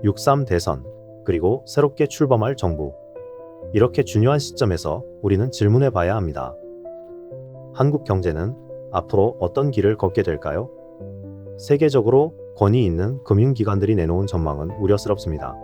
6.3 대선, 그리고 새롭게 출범할 정부. 이렇게 중요한 시점에서 우리는 질문해 봐야 합니다. 한국 경제는 앞으로 어떤 길을 걷게 될까요? 세계적으로 권위 있는 금융기관들이 내놓은 전망은 우려스럽습니다.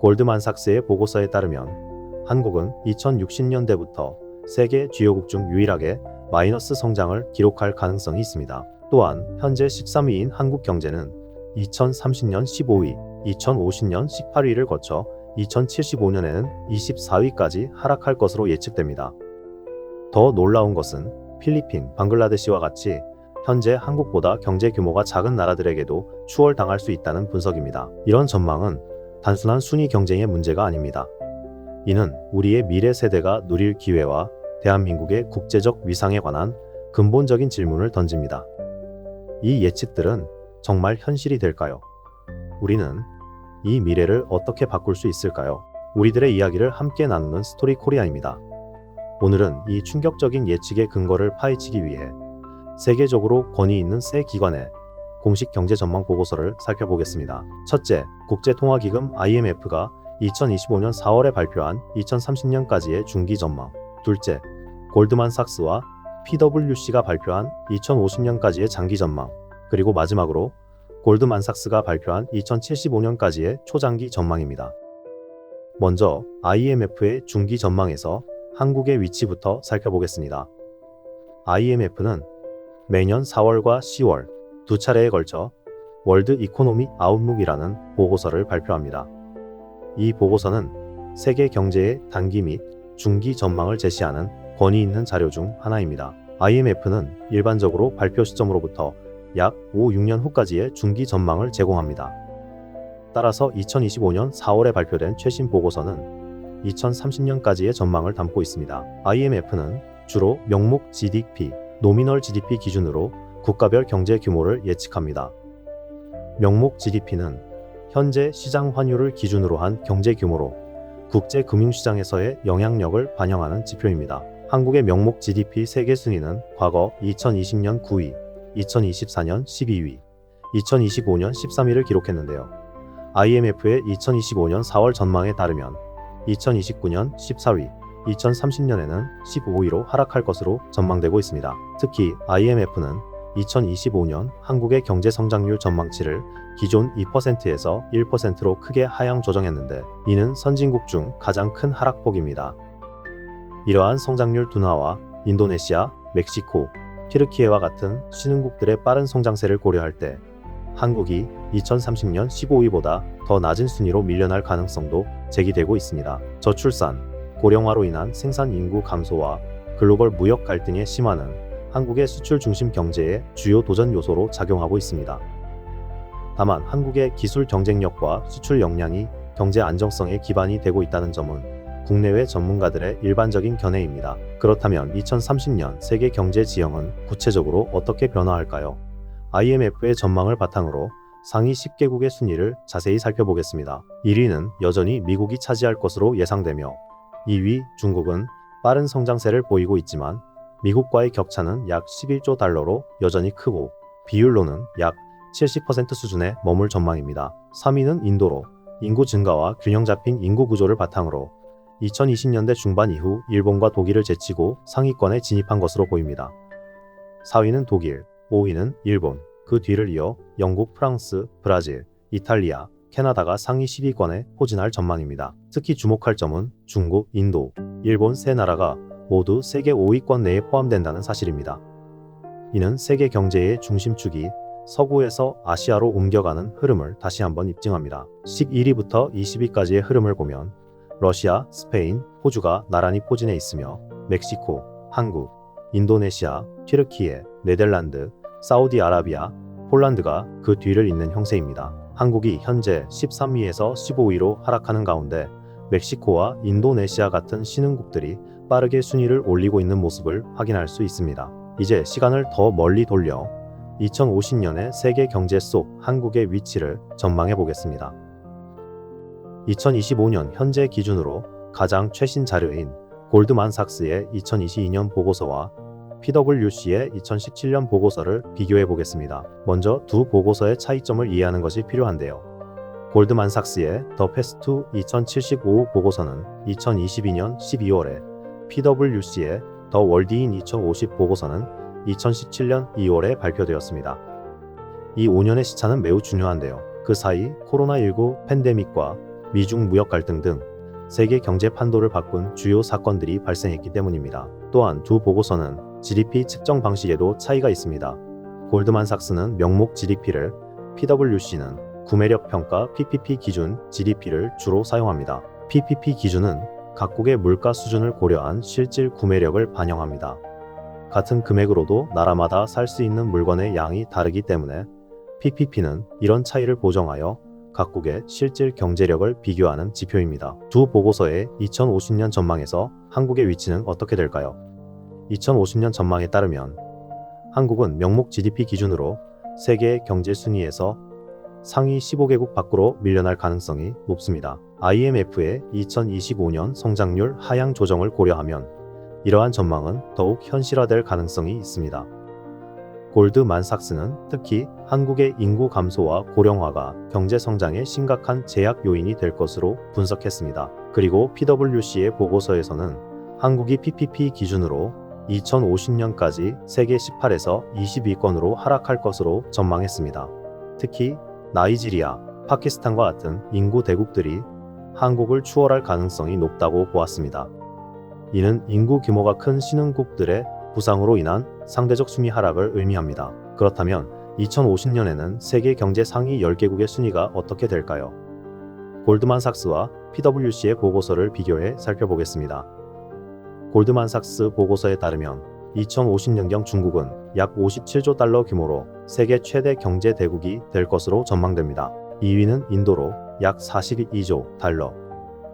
골드만삭스의 보고서에 따르면 한국은 2060년대부터 세계 주요국 중 유일하게 마이너스 성장을 기록할 가능성이 있습니다. 또한 현재 13위인 한국 경제는 2030년 15위, 2050년 18위를 거쳐 2075년에는 24위까지 하락할 것으로 예측됩니다. 더 놀라운 것은 필리핀, 방글라데시와 같이 현재 한국보다 경제 규모가 작은 나라들에게도 추월당할 수 있다는 분석입니다. 이런 전망은 단순한 순위 경쟁의 문제가 아닙니다. 이는 우리의 미래 세대가 누릴 기회와 대한민국의 국제적 위상에 관한 근본적인 질문을 던집니다. 이 예측들은 정말 현실이 될까요? 우리는 이 미래를 어떻게 바꿀 수 있을까요? 우리들의 이야기를 함께 나누는 스토리 코리아입니다. 오늘은 이 충격적인 예측의 근거를 파헤치기 위해 세계적으로 권위 있는 세 기관의 공식 경제 전망 보고서를 살펴보겠습니다. 첫째, 국제통화기금 IMF가 2025년 4월에 발표한 2030년까지의 중기 전망. 둘째, 골드만삭스와 PwC가 발표한 2050년까지의 장기 전망. 그리고 마지막으로 골드만삭스가 발표한 2075년까지의 초장기 전망입니다. 먼저 IMF의 중기 전망에서 한국의 위치부터 살펴보겠습니다. IMF는 매년 4월과 10월 두 차례에 걸쳐 월드 이코노미 아웃룩이라는 보고서를 발표합니다. 이 보고서는 세계 경제의 단기 및 중기 전망을 제시하는 권위 있는 자료 중 하나입니다. IMF는 일반적으로 발표 시점으로부터 약 5-6년 후까지의 중기 전망을 제공합니다. 따라서 2025년 4월에 발표된 최신 보고서는 2030년까지의 전망을 담고 있습니다. IMF는 주로 명목 GDP, 노미널 GDP 기준으로 국가별 경제 규모를 예측합니다. 명목 GDP는 현재 시장 환율을 기준으로 한 경제 규모로 국제 금융시장에서의 영향력을 반영하는 지표입니다. 한국의 명목 GDP 세계 순위는 과거 2020년 9위, 2024년 12위, 2025년 13위를 기록했는데요. IMF의 2025년 4월 전망에 따르면 2029년 14위, 2030년에는 15위로 하락할 것으로 전망되고 있습니다. 특히 IMF는 2025년 한국의 경제 성장률 전망치를 기존 2%에서 1%로 크게 하향 조정했는데 이는 선진국 중 가장 큰 하락폭입니다. 이러한 성장률 둔화와 인도네시아, 멕시코, 튀르키예와 같은 신흥국들의 빠른 성장세를 고려할 때 한국이 2030년 15위보다 더 낮은 순위로 밀려날 가능성도 제기되고 있습니다. 저출산, 고령화로 인한 생산 인구 감소와 글로벌 무역 갈등의 심화는 한국의 수출 중심 경제의 주요 도전 요소로 작용하고 있습니다. 다만 한국의 기술 경쟁력과 수출 역량이 경제 안정성의 기반이 되고 있다는 점은 국내외 전문가들의 일반적인 견해입니다. 그렇다면 2030년 세계 경제 지형은 구체적으로 어떻게 변화할까요? IMF의 전망을 바탕으로 상위 10개국의 순위를 자세히 살펴보겠습니다. 1위는 여전히 미국이 차지할 것으로 예상되며 2위 중국은 빠른 성장세를 보이고 있지만 미국과의 격차는 약 11조 달러로 여전히 크고 비율로는 약 70% 수준에 머물 전망입니다. 3위는 인도로 인구 증가와 균형 잡힌 인구 구조를 바탕으로 2020년대 중반 이후 일본과 독일을 제치고 상위권에 진입한 것으로 보입니다. 4위는 독일, 5위는 일본, 그 뒤를 이어 영국, 프랑스, 브라질, 이탈리아, 캐나다가 상위 10위권에 포진할 전망입니다. 특히 주목할 점은 중국, 인도, 일본 세 나라가 모두 세계 5위권 내에 포함된다는 사실입니다. 이는 세계 경제의 중심축이 서구에서 아시아로 옮겨가는 흐름을 다시 한번 입증합니다. 11위부터 20위까지의 흐름을 보면 러시아, 스페인, 호주가 나란히 포진해 있으며 멕시코, 한국, 인도네시아, 튀르키예, 네덜란드, 사우디아라비아, 폴란드가 그 뒤를 잇는 형세입니다. 한국이 현재 13위에서 15위로 하락하는 가운데 멕시코와 인도네시아 같은 신흥국들이 빠르게 순위를 올리고 있는 모습을 확인할 수 있습니다. 이제 시간을 더 멀리 돌려 2050년의 세계 경제 속 한국의 위치를 전망해 보겠습니다. 2025년 현재 기준으로 가장 최신 자료인 골드만삭스의 2022년 보고서와 PwC의 2017년 보고서를 비교해 보겠습니다. 먼저 두 보고서의 차이점을 이해하는 것이 필요한데요. 골드만삭스의 더 패스트 2075 보고서는 2022년 12월에, PwC의 더 월드인 2050 보고서는 2017년 2월에 발표되었습니다. 이 5년의 시차는 매우 중요한데요. 그 사이 코로나19 팬데믹과 미중 무역 갈등 등 세계 경제 판도를 바꾼 주요 사건들이 발생했기 때문입니다. 또한 두 보고서는 GDP 측정 방식에도 차이가 있습니다. 골드만삭스는 명목 GDP를, PwC는 구매력 평가 PPP 기준 GDP를 주로 사용합니다. PPP 기준은 각국의 물가 수준을 고려한 실질 구매력을 반영합니다. 같은 금액으로도 나라마다 살 수 있는 물건의 양이 다르기 때문에 PPP는 이런 차이를 보정하여 각국의 실질 경제력을 비교하는 지표입니다. 두 보고서의 2050년 전망에서 한국의 위치는 어떻게 될까요? 2050년 전망에 따르면 한국은 명목 GDP 기준으로 세계 경제 순위에서 상위 15개국 밖으로 밀려날 가능성이 높습니다. IMF의 2025년 성장률 하향 조정을 고려하면 이러한 전망은 더욱 현실화될 가능성이 있습니다. 골드만삭스는 특히 한국의 인구 감소와 고령화가 경제 성장에 심각한 제약 요인이 될 것으로 분석했습니다. 그리고 PwC의 보고서에서는 한국이 PPP 기준으로 2050년까지 세계 18에서 22권으로 하락할 것으로 전망했습니다. 특히 나이지리아, 파키스탄과 같은 인구 대국들이 한국을 추월할 가능성이 높다고 보았습니다. 이는 인구 규모가 큰 신흥국들의 부상으로 인한 상대적 순위 하락을 의미합니다. 그렇다면 2050년에는 세계 경제 상위 10개국의 순위가 어떻게 될까요? 골드만삭스와 PwC의 보고서를 비교해 살펴보겠습니다. 골드만삭스 보고서에 따르면 2050년경 중국은 약 57조 달러 규모로 세계 최대 경제 대국이 될 것으로 전망됩니다. 2위는 인도로 약 42조 달러,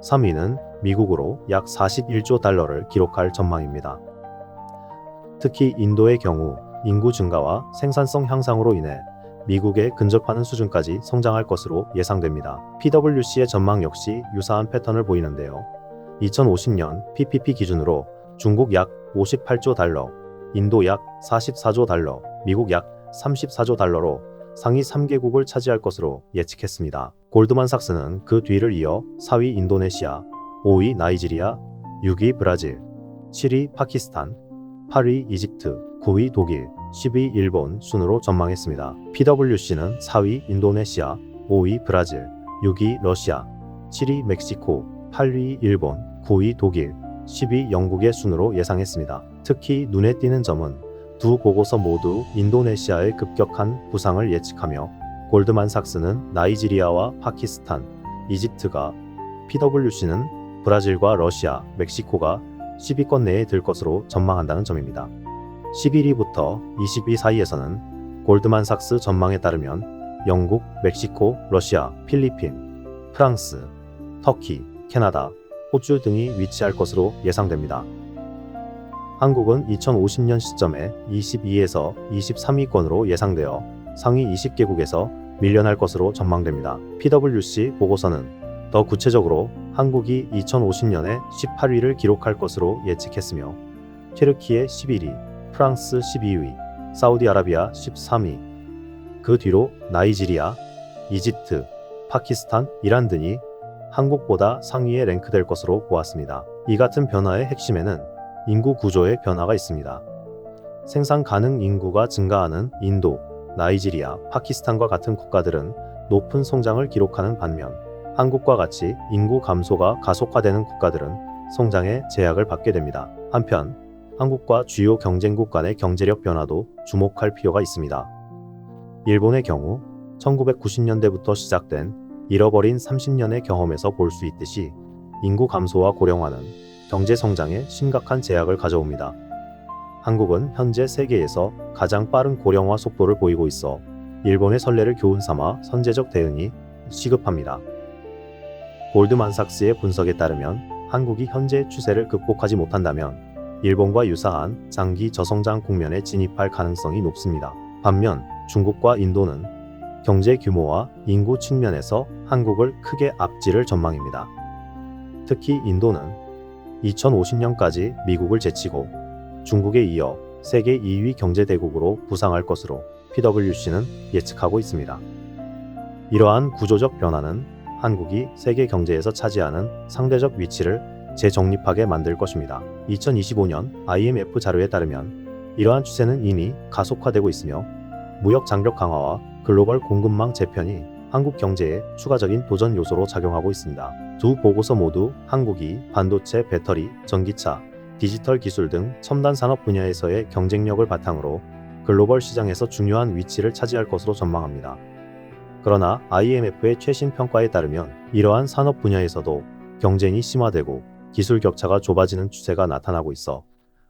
3위는 미국으로 약 41조 달러를 기록할 전망입니다. 특히 인도의 경우 인구 증가와 생산성 향상으로 인해 미국에 근접하는 수준까지 성장할 것으로 예상됩니다. PwC의 전망 역시 유사한 패턴을 보이는데요. 2050년 PPP 기준으로 중국 약 58조 달러, 인도 약 44조 달러, 미국 약 34조 달러로 상위 3개국을 차지할 것으로 예측했습니다. 골드만삭스는 그 뒤를 이어 4위 인도네시아, 5위 나이지리아, 6위 브라질, 7위 파키스탄, 8위 이집트, 9위 독일, 10위 일본 순으로 전망했습니다. PwC는 4위 인도네시아, 5위 브라질, 6위 러시아, 7위 멕시코, 8위 일본, 9위 독일, 10위 영국의 순으로 예상했습니다. 특히 눈에 띄는 점은 두 보고서 모두 인도네시아의 급격한 부상을 예측하며 골드만삭스는 나이지리아와 파키스탄, 이집트가, PwC는 브라질과 러시아, 멕시코가 10위권 내에 들 것으로 전망한다는 점입니다. 11위부터 20위 사이에서는 골드만삭스 전망에 따르면 영국, 멕시코, 러시아, 필리핀, 프랑스, 터키, 캐나다, 호주 등이 위치할 것으로 예상됩니다. 한국은 2050년 시점에 22에서 23위권으로 예상되어 상위 20개국에서 밀려날 것으로 전망됩니다. PwC 보고서는 더 구체적으로 한국이 2050년에 18위를 기록할 것으로 예측했으며 튀르키예 11위, 프랑스 12위, 사우디아라비아 13위, 그 뒤로 나이지리아, 이집트, 파키스탄, 이란 등이 한국보다 상위에 랭크될 것으로 보았습니다. 이 같은 변화의 핵심에는 인구 구조의 변화가 있습니다. 생산 가능 인구가 증가하는 인도, 나이지리아, 파키스탄과 같은 국가들은 높은 성장을 기록하는 반면 한국과 같이 인구 감소가 가속화되는 국가들은 성장에 제약을 받게 됩니다. 한편 한국과 주요 경쟁국 간의 경제력 변화도 주목할 필요가 있습니다. 일본의 경우 1990년대부터 시작된 잃어버린 30년의 경험에서 볼 수 있듯이 인구 감소와 고령화는 경제 성장에 심각한 제약을 가져옵니다. 한국은 현재 세계에서 가장 빠른 고령화 속도를 보이고 있어 일본의 선례를 교훈 삼아 선제적 대응이 시급합니다. 골드만삭스의 분석에 따르면 한국이 현재 추세를 극복하지 못한다면 일본과 유사한 장기 저성장 국면에 진입할 가능성이 높습니다. 반면 중국과 인도는 경제 규모와 인구 측면에서 한국을 크게 앞지를 전망입니다. 특히 인도는 2050년까지 미국을 제치고 중국에 이어 세계 2위 경제대국으로 부상할 것으로 PwC는 예측하고 있습니다. 이러한 구조적 변화는 한국이 세계 경제에서 차지하는 상대적 위치를 재정립하게 만들 것입니다. 2025년 IMF 자료에 따르면 이러한 추세는 이미 가속화되고 있으며 무역 장벽 강화와 글로벌 공급망 재편이 한국 경제에 추가적인 도전 요소로 작용하고 있습니다. 두 보고서 모두 한국이 반도체, 배터리, 전기차, 디지털 기술 등 첨단 산업 분야에서의 경쟁력을 바탕으로 글로벌 시장에서 중요한 위치를 차지할 것으로 전망합니다. 그러나 IMF의 최신 평가에 따르면 이러한 산업 분야에서도 경쟁이 심화되고 기술 격차가 좁아지는 추세가 나타나고 있어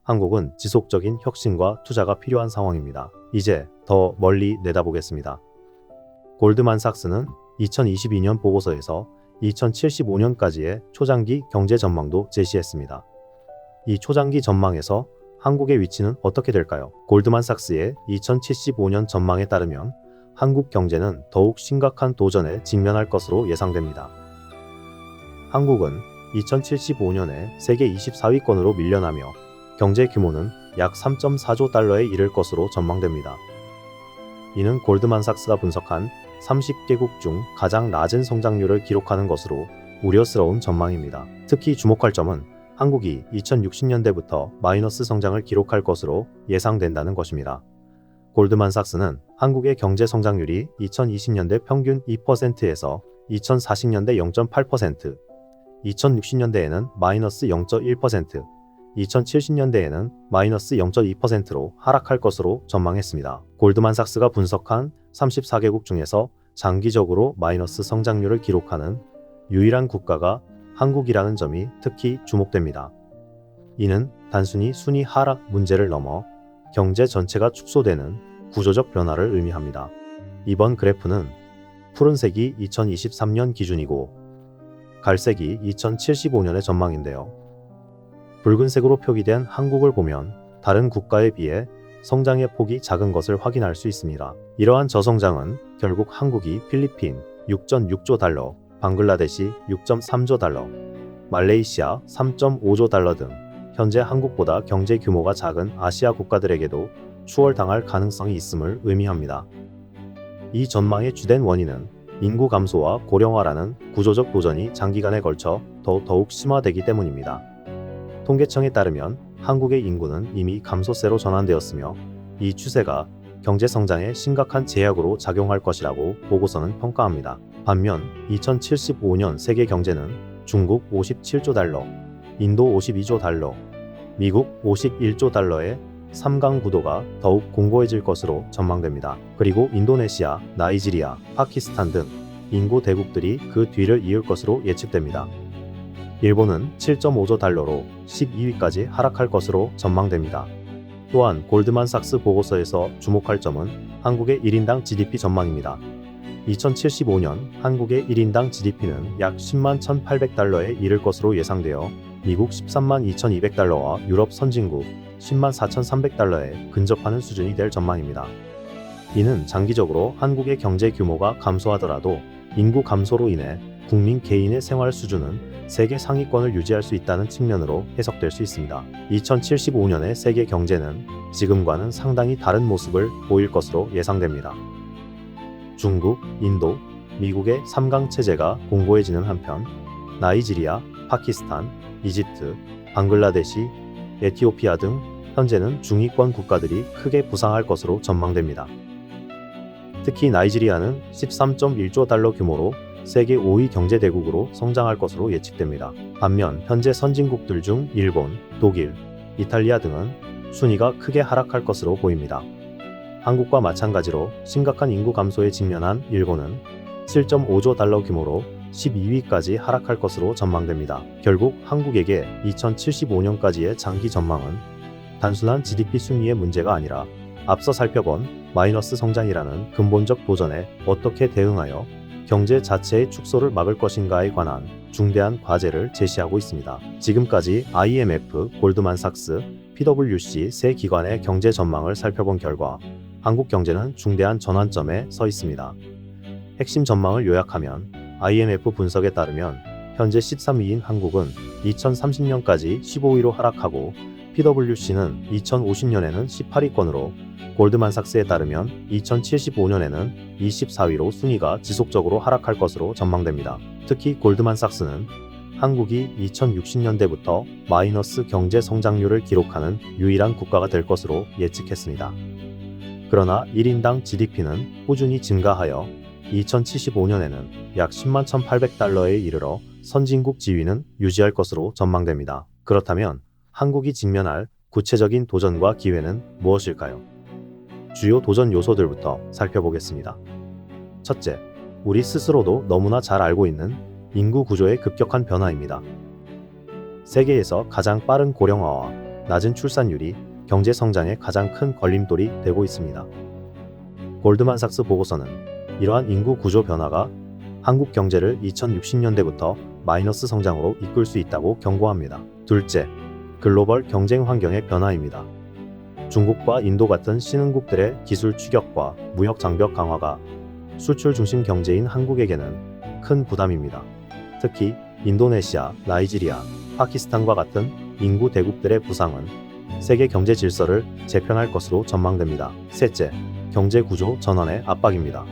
한국은 지속적인 혁신과 투자가 필요한 상황입니다. 이제 더 멀리 내다보겠습니다. 골드만삭스는 2022년 보고서에서 2075년까지의 초장기 경제 전망도 제시했습니다. 이 초장기 전망에서 한국의 위치는 어떻게 될까요? 골드만삭스의 2075년 전망에 따르면 한국 경제는 더욱 심각한 도전에 직면할 것으로 예상됩니다. 한국은 2075년에 세계 24위권으로 밀려나며 경제 규모는 약 3.4조 달러에 이를 것으로 전망됩니다. 이는 골드만삭스가 분석한 30개국 중 가장 낮은 성장률을 기록하는 것으로 우려스러운 전망입니다. 특히 주목할 점은 한국이 2060년대부터 마이너스 성장을 기록할 것으로 예상된다는 것입니다. 골드만삭스는 한국의 경제 성장률이 2020년대 평균 2%에서 2040년대 0.8%, 2060년대에는 마이너스 0.1%, 2070년대에는 마이너스 0.2%로 하락할 것으로 전망했습니다. 골드만삭스가 분석한 34개국 중에서 장기적으로 마이너스 성장률을 기록하는 유일한 국가가 한국이라는 점이 특히 주목됩니다. 이는 단순히 순위 하락 문제를 넘어 경제 전체가 축소되는 구조적 변화를 의미합니다. 이번 그래프는 푸른색이 2023년 기준이고 갈색이 2075년의 전망인데요. 붉은색으로 표기된 한국을 보면 다른 국가에 비해 성장의 폭이 작은 것을 확인할 수 있습니다. 이러한 저성장은 결국 한국이 필리핀 6.6조 달러, 방글라데시 6.3조 달러, 말레이시아 3.5조 달러 등 현재 한국보다 경제 규모가 작은 아시아 국가들에게도 추월당할 가능성이 있음을 의미합니다. 이 전망의 주된 원인은 인구 감소와 고령화라는 구조적 도전이 장기간에 걸쳐 더욱 심화되기 때문입니다. 통계청에 따르면 한국의 인구는 이미 감소세로 전환되었으며 이 추세가 경제 성장에 심각한 제약으로 작용할 것이라고 보고서는 평가합니다. 반면 2075년 세계 경제는 중국 57조 달러, 인도 52조 달러, 미국 51조 달러의 3강 구도가 더욱 공고해질 것으로 전망됩니다. 그리고 인도네시아, 나이지리아, 파키스탄 등 인구 대국들이 그 뒤를 이을 것으로 예측됩니다. 일본은 7.5조 달러로 12위까지 하락할 것으로 전망됩니다. 또한 골드만삭스 보고서에서 주목할 점은 한국의 1인당 GDP 전망입니다. 2075년 한국의 1인당 GDP는 약 10만 1,800달러에 이를 것으로 예상되어 미국 13만 2,200달러와 유럽 선진국 10만 4,300달러에 근접하는 수준이 될 전망입니다. 이는 장기적으로 한국의 경제 규모가 감소하더라도 인구 감소로 인해 국민 개인의 생활 수준은 세계 상위권을 유지할 수 있다는 측면으로 해석될 수 있습니다. 2075년의 세계 경제는 지금과는 상당히 다른 모습을 보일 것으로 예상됩니다. 중국, 인도, 미국의 3강 체제가 공고해지는 한편 나이지리아, 파키스탄, 이집트, 방글라데시, 에티오피아 등 현재는 중위권 국가들이 크게 부상할 것으로 전망됩니다. 특히 나이지리아는 13.1조 달러 규모로 세계 5위 경제대국으로 성장할 것으로 예측됩니다. 반면 현재 선진국들 중 일본, 독일, 이탈리아 등은 순위가 크게 하락할 것으로 보입니다. 한국과 마찬가지로 심각한 인구 감소에 직면한 일본은 7.5조 달러 규모로 12위까지 하락할 것으로 전망됩니다. 결국 한국에게 2075년까지의 장기 전망은 단순한 GDP 순위의 문제가 아니라 앞서 살펴본 마이너스 성장이라는 근본적 도전에 어떻게 대응하여 경제 자체의 축소를 막을 것인가에 관한 중대한 과제를 제시하고 있습니다. 지금까지 IMF, 골드만삭스, PwC 세 기관의 경제 전망을 살펴본 결과 한국 경제는 중대한 전환점에 서 있습니다. 핵심 전망을 요약하면 IMF 분석에 따르면 현재 13위인 한국은 2030년까지 15위로 하락하고 PwC는 2050년에는 18위권으로 골드만삭스에 따르면 2075년에는 24위로 순위가 지속적으로 하락할 것으로 전망됩니다. 특히 골드만삭스는 한국이 2060년대부터 마이너스 경제 성장률을 기록하는 유일한 국가가 될 것으로 예측했습니다. 그러나 1인당 GDP는 꾸준히 증가하여 2075년에는 약 10만 1,800달러에 이르러 선진국 지위는 유지할 것으로 전망됩니다. 그렇다면 한국이 직면할 구체적인 도전과 기회는 무엇일까요? 주요 도전 요소들부터 살펴보겠습니다. 첫째, 우리 스스로도 너무나 잘 알고 있는 인구 구조의 급격한 변화입니다. 세계에서 가장 빠른 고령화와 낮은 출산율이 경제 성장의 가장 큰 걸림돌이 되고 있습니다. 골드만삭스 보고서는 이러한 인구 구조 변화가 한국 경제를 2060년대부터 마이너스 성장으로 이끌 수 있다고 경고합니다. 둘째, 글로벌 경쟁 환경의 변화입니다. 중국과 인도 같은 신흥국들의 기술 추격과 무역 장벽 강화가 수출 중심 경제인 한국에게는 큰 부담입니다. 특히 인도네시아, 나이지리아, 파키스탄과 같은 인구 대국들의 부상은 세계 경제 질서를 재편할 것으로 전망됩니다. 셋째, 경제 구조 전환의 압박입니다.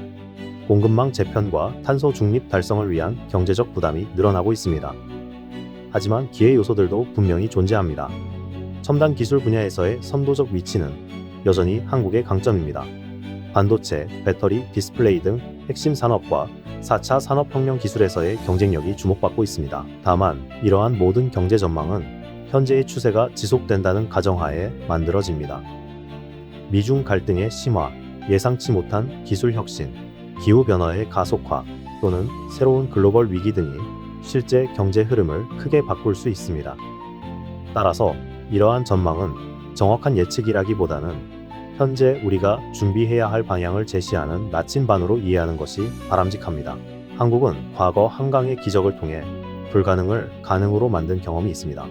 공급망 재편과 탄소 중립 달성을 위한 경제적 부담이 늘어나고 있습니다. 하지만 기회 요소들도 분명히 존재합니다. 첨단 기술 분야에서의 선도적 위치는 여전히 한국의 강점입니다. 반도체, 배터리, 디스플레이 등 핵심 산업과 4차 산업혁명 기술에서의 경쟁력이 주목받고 있습니다. 다만 이러한 모든 경제 전망은 현재의 추세가 지속된다는 가정하에 만들어집니다. 미중 갈등의 심화, 예상치 못한 기술 혁신, 기후변화의 가속화 또는 새로운 글로벌 위기 등이 실제 경제 흐름을 크게 바꿀 수 있습니다. 따라서 이러한 전망은 정확한 예측이라기보다는 현재 우리가 준비해야 할 방향을 제시하는 나침반으로 이해하는 것이 바람직합니다. 한국은 과거 한강의 기적을 통해 불가능을 가능으로 만든 경험이 있습니다.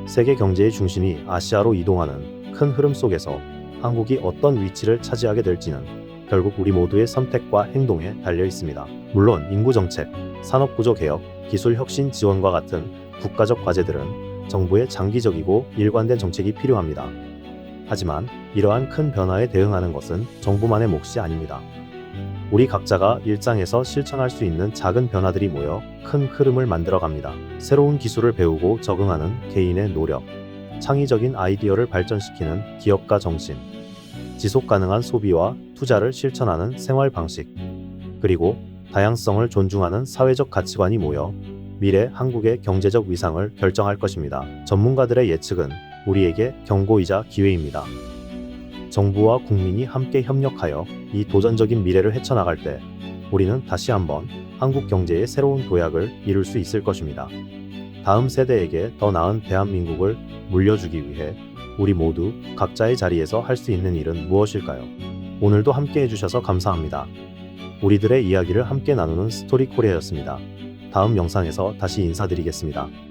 세계 경제의 중심이 아시아로 이동하는 큰 흐름 속에서 한국이 어떤 위치를 차지하게 될지는 결국 우리 모두의 선택과 행동에 달려 있습니다. 물론 인구정책, 산업구조 개혁, 기술 혁신 지원과 같은 국가적 과제들은 정부의 장기적이고 일관된 정책이 필요합니다. 하지만 이러한 큰 변화에 대응하는 것은 정부만의 몫이 아닙니다. 우리 각자가 일상에서 실천할 수 있는 작은 변화들이 모여 큰 흐름을 만들어갑니다. 새로운 기술을 배우고 적응하는 개인의 노력, 창의적인 아이디어를 발전시키는 기업가 정신, 지속 가능한 소비와 투자를 실천하는 생활 방식, 그리고 다양성을 존중하는 사회적 가치관이 모여 미래 한국의 경제적 위상을 결정할 것입니다. 전문가들의 예측은 우리에게 경고이자 기회입니다. 정부와 국민이 함께 협력하여 이 도전적인 미래를 헤쳐나갈 때 우리는 다시 한번 한국 경제의 새로운 도약을 이룰 수 있을 것입니다. 다음 세대에게 더 나은 대한민국을 물려주기 위해 우리 모두 각자의 자리에서 할 수 있는 일은 무엇일까요? 오늘도 함께 해주셔서 감사합니다. 우리들의 이야기를 함께 나누는 스토리 코리아였습니다. 다음 영상에서 다시 인사드리겠습니다.